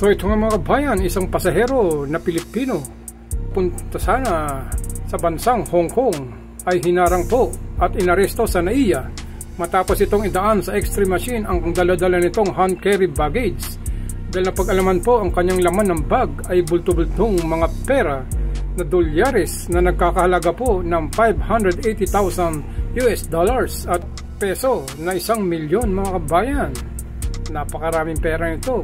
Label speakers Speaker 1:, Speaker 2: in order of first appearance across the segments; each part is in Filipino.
Speaker 1: So ito nga mga kabayan, isang pasahero na Pilipino punta sana sa bansang Hong Kong ay hinarang po at inaresto sa NAIA matapos itong idaan sa X-ray machine ang dala-dala nitong hand carry baggage. Dahil napag-alaman po ang kanyang laman ng bag ay bulto-bultong mga pera na dolyares na nagkakahalaga po ng 580,000 US dollars at peso na 1 milyon mga kabayan. Napakaraming pera nito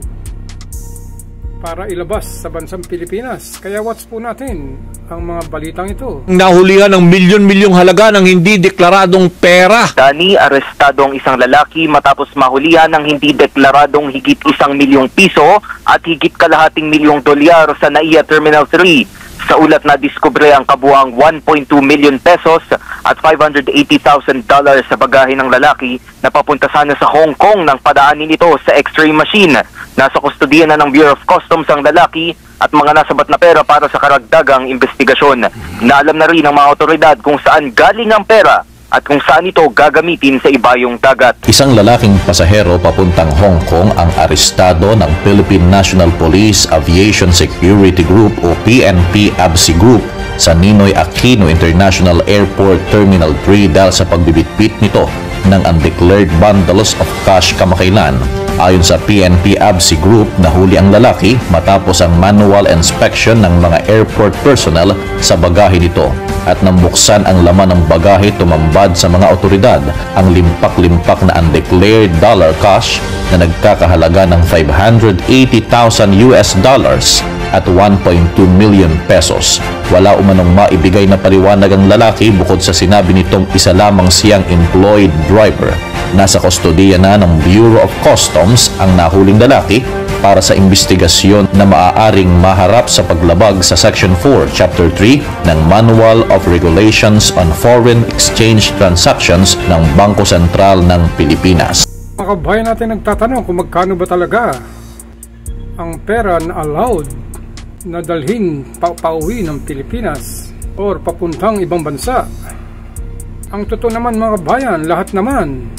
Speaker 1: para ilabas sa bansang Pilipinas. Kaya watch po natin ang mga balitang ito.
Speaker 2: Nahulihan ng milyon-milyong halaga ng hindi deklaradong pera.
Speaker 3: Dani, arestado ang isang lalaki matapos mahulihan ng hindi deklaradong higit 1 milyong piso at higit kalahating milyong dolyar sa NAIA Terminal 3. Sa ulat na diskubre ang kabuang 1.2 million pesos at $580,000 sa bagahe ng lalaki na papunta sana sa Hong Kong nang padaanin ito sa X-ray machine. Nasa kustodiya na ng Bureau of Customs ang lalaki at mga nasabat na pera para sa karagdagang investigasyon. Naalam na rin ng mga otoridad kung saan galing ang pera at kung saan ito gagamitin sa ibayong dagat.
Speaker 2: Isang lalaking pasahero papuntang Hong Kong ang arestado ng Philippine National Police Aviation Security Group o PNP ABSI Group sa Ninoy Aquino International Airport Terminal 3 dahil sa pagbibitbit nito ng undeclared bundles of cash kamakailan. Ayon sa PNP ABSI Group, nahuli ang lalaki matapos ang manual inspection ng mga airport personnel sa bagahe nito. At nang buksan ang laman ng bagahe, tumambad sa mga otoridad ang limpak-limpak na undeclared dollar cash na nagkakahalaga ng 580,000 US dollars at 1.2 million pesos. Wala umanong maibigay na paliwanag ang lalaki bukod sa sinabi nitong isa lamang siyang employed driver. Nasa kustodiya na ng Bureau of Customs ang nahuling lalaki para sa investigasyon na maaaring maharap sa paglabag sa Section 4, Chapter 3 ng Manual of Regulations on Foreign Exchange Transactions ng Bangko Sentral ng Pilipinas.
Speaker 1: Mga kabayan natin nagtatanong kung magkano ba talaga ang pera na allowed na dalhin pauwi ng Pilipinas or papuntang ibang bansa. Ang totoo naman mga kabayan, lahat naman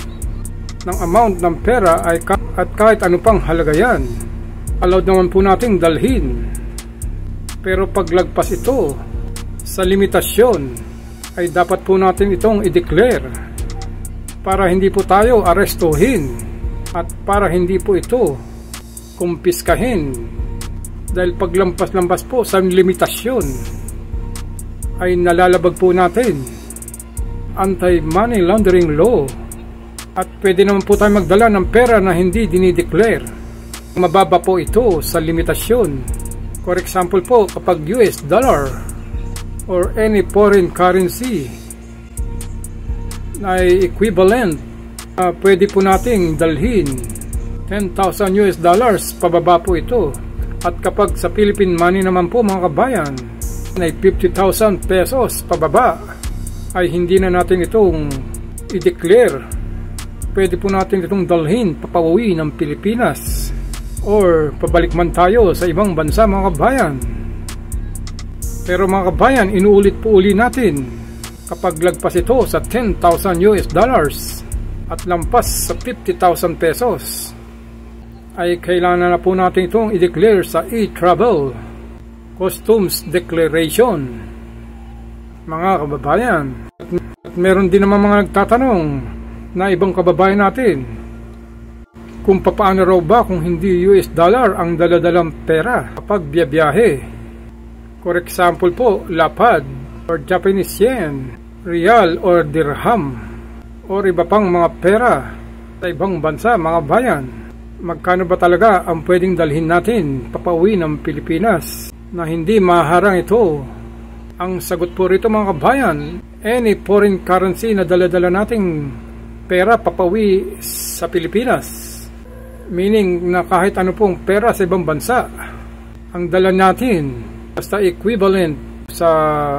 Speaker 1: ng amount ng pera ay at kahit ano pang halaga yan, allowed naman po nating dalhin. Pero paglagpas ito sa limitasyon ay dapat po natin itong i-declare para hindi po tayo arestuhin at para hindi po ito kumpiskahin. Dahil paglampas-lampas po sa limitasyon ay nalalabag po natin anti-money laundering law. At pwede naman po tayo magdala ng pera na hindi dinideclare. Mababa po ito sa limitasyon. For example po, kapag US dollar or any foreign currency na equivalent, pwede po nating dalhin 10,000 US dollars, pababa po ito. At kapag sa Philippine money naman po mga kabayan, ay 50,000 pesos pababa, ay hindi na natin itong i-declare. Pwede po natin itong dalhin papauwi ng Pilipinas or pabalik man tayo sa ibang bansa mga kabayan. Pero mga kabayan, inuulit po uli natin, kapag lagpas ito sa 10,000 US dollars at lampas sa 50,000 pesos, ay kailangan na po natin itong i-declare sa e-travel customs declaration mga kababayan. At meron din naman mga nagtatanong na ibang kababayan natin kung paano raw ba kung hindi US dollar ang daladalang pera kapag biyahe. For example po, lapad or Japanese yen, real or dirham or iba pang mga pera sa ibang bansa mga bayan. Magkano ba talaga ang pwedeng dalhin natin papauwi ng Pilipinas na hindi maharang ito? Ang sagot po rito mga kabayan, any foreign currency na daladala nating pera papauwi sa Pilipinas, meaning na kahit ano pong pera sa ibang bansa ang dala natin, basta equivalent sa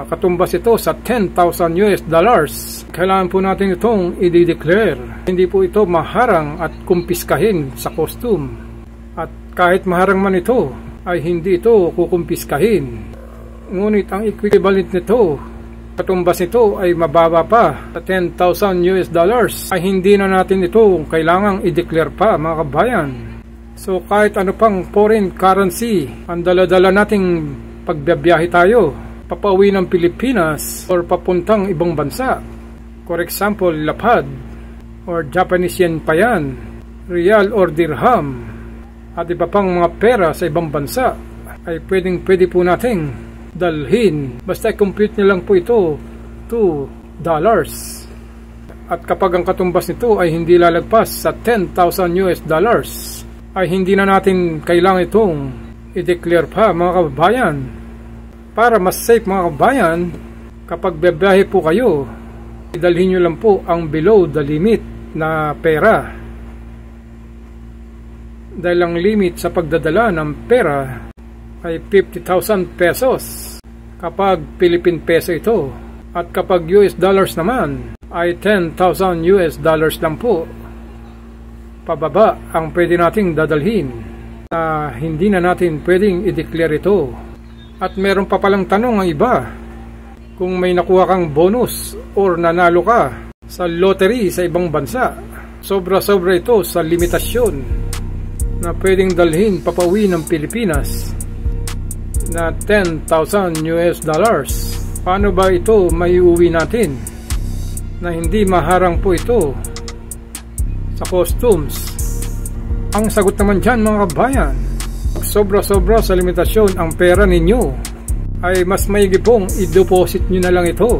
Speaker 1: katumbas ito sa 10,000 US dollars, kailangan po natin itong i-declare. Hindi po ito maharang at kumpiskahin sa custom. At kahit maharang man ito, ay hindi ito kukumpiskahin. Ngunit ang equivalent nito, katumbas nito ay mababa pa sa 10,000 US dollars, ay hindi na natin ito kailangang i-declare pa mga kabayan. So kahit ano pang foreign currency ang dala-dala nating pagbibiyahe tayo, papauwi ng Pilipinas or papuntang ibang bansa, for example, lapad or Japanese yen pa yan, real or dirham, at iba pang mga pera sa ibang bansa, ay pwede po nating dalhin. Basta i-compute nyo lang po ito, $2. At kapag ang katumbas nito ay hindi lalagpas sa $10,000 ay hindi na natin kailangan itong i-declare pa, mga kababayan. Para mas safe, mga kababayan, kapag biyahe po kayo, idalhin nyo lang po ang below the limit na pera. Dahil ang limit sa pagdadala ng pera ay 50,000 pesos kapag Philippine peso ito. At kapag US dollars naman ay $10,000 lang po pababa ang pwede nating dadalhin na hindi na natin pwedeng i-declare ito. At meron pa palang tanong ang iba, kung may nakuha kang bonus or nanalo ka sa lottery sa ibang bansa, sobra-sobra ito sa limitasyon na pwedeng dalhin papauwi ng Pilipinas na $10,000. Paano ba ito maiuwi natin na hindi maharang po ito sa customs? Ang sagot naman dyan, mga kabayan, pag sobra-sobra sa limitasyon ang pera ninyo, ay mas maigi pong i-deposit nyo na lang ito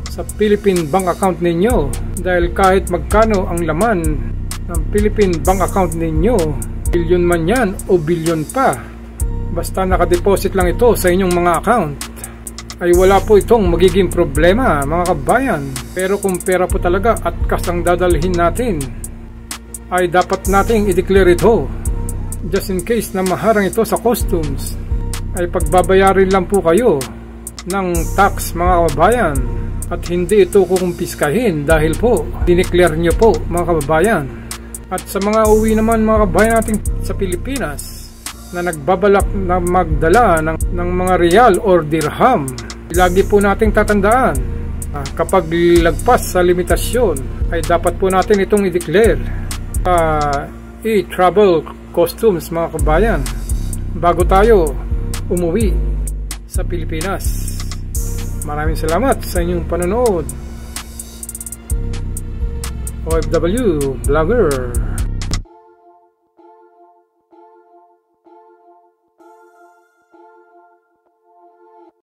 Speaker 1: sa Philippine bank account ninyo. Dahil kahit magkano ang laman ng Philippine bank account ninyo, bilyon man yan o bilyon pa, basta nakadeposit lang ito sa inyong mga account, ay wala po itong magiging problema, mga kabayan. Pero kung pera po talaga at kasang dadalhin natin, ay dapat nating i-declare ito. Just in case na maharang ito sa customs, ay pagbabayarin lang po kayo ng tax, mga kababayan, at hindi ito kukumpiskahin dahil po dineclare nyo po, mga kababayan. At sa mga uwi naman, mga kabayan natin sa Pilipinas na nagbabalak na magdala ng mga real or dirham, lagi po nating tatandaan, kapag lagpas sa limitasyon ay dapat po natin itong i-declare i-travel customs, mga kabayan, bago tayo umuwi sa Pilipinas. Maraming salamat sa inyong panonood. OFW Vlogger.